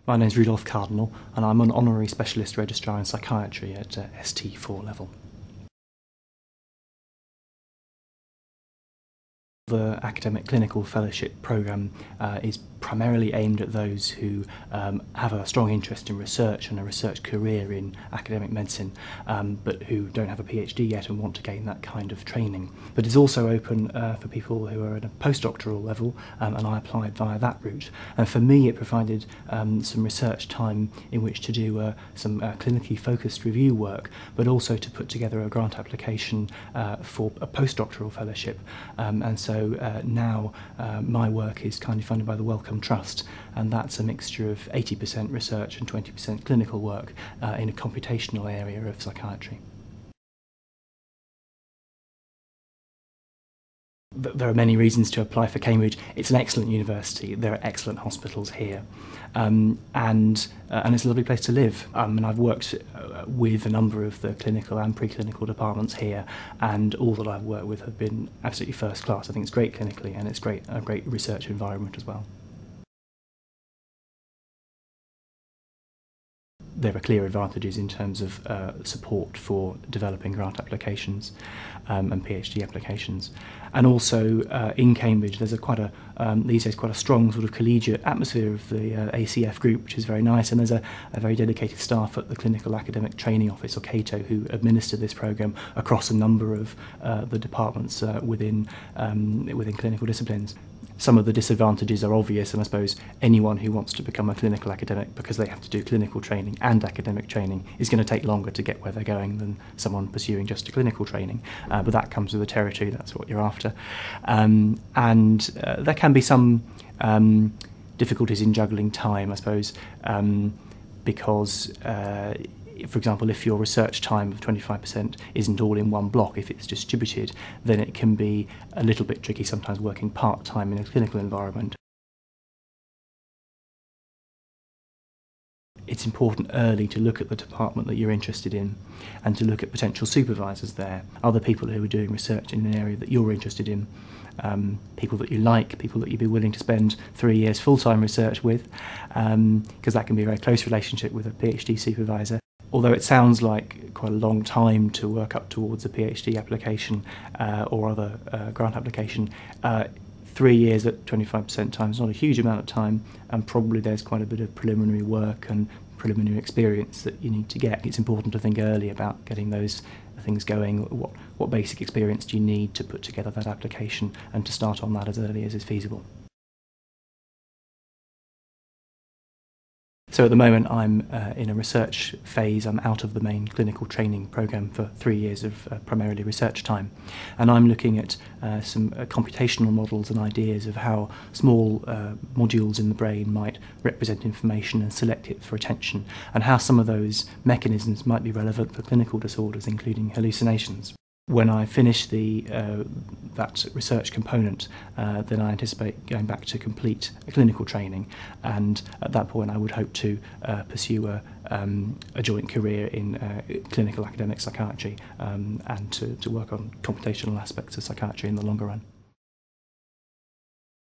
My name is Rudolf Cardinal and I'm an Honorary Specialist Registrar in Psychiatry at ST4 level. The academic clinical fellowship programme is primarily aimed at those who have a strong interest in research and a research career in academic medicine, but who don't have a PhD yet and want to gain that kind of training. But it's also open for people who are at a postdoctoral level, and I applied via that route. And for me it provided some research time in which to do some clinically focused review work, but also to put together a grant application for a postdoctoral fellowship. And so now my work is kindly funded by the Wellcome Trust, and that's a mixture of 80% research and 20% clinical work in a computational area of psychiatry. There are many reasons to apply for Cambridge. It's an excellent university, there are excellent hospitals here, and it's a lovely place to live. And I've worked with a number of the clinical and preclinical departments here, and all that I've worked with have been absolutely first class. I think it's great clinically, and it's a great research environment as well. There are clear advantages in terms of support for developing grant applications and PhD applications, and also in Cambridge there's these days quite a strong sort of collegiate atmosphere of the ACF group, which is very nice, and there's a very dedicated staff at the Clinical Academic Training Office, or CATO, who administer this programme across a number of the departments within clinical disciplines. Some of the disadvantages are obvious, and I suppose anyone who wants to become a clinical academic, because they have to do clinical training and academic training, is going to take longer to get where they're going than someone pursuing just a clinical training. But that comes with the territory, that's what you're after. And there can be some difficulties in juggling time, I suppose, because for example, if your research time of 25% isn't all in one block, if it's distributed, then it can be a little bit tricky sometimes working part-time in a clinical environment. It's important early to look at the department that you're interested in and to look at potential supervisors there, other people who are doing research in an area that you're interested in, people that you like, people that you'd be willing to spend 3 years full-time research with, because that can be a very close relationship with a PhD supervisor. Although it sounds like quite a long time to work up towards a PhD application or other grant application, 3 years at 25% time is not a huge amount of time, and probably there's quite a bit of preliminary work and preliminary experience that you need to get. It's important to think early about getting those things going. What basic experience do you need to put together that application, and to start on that as early as is feasible. So at the moment I'm in a research phase. I'm out of the main clinical training programme for 3 years of primarily research time, and I'm looking at some computational models and ideas of how small modules in the brain might represent information and select it for attention, and how some of those mechanisms might be relevant for clinical disorders, including hallucinations. When I finish that research component, then I anticipate going back to complete a clinical training, and at that point I would hope to pursue a joint career in clinical academic psychiatry and to work on computational aspects of psychiatry in the longer run.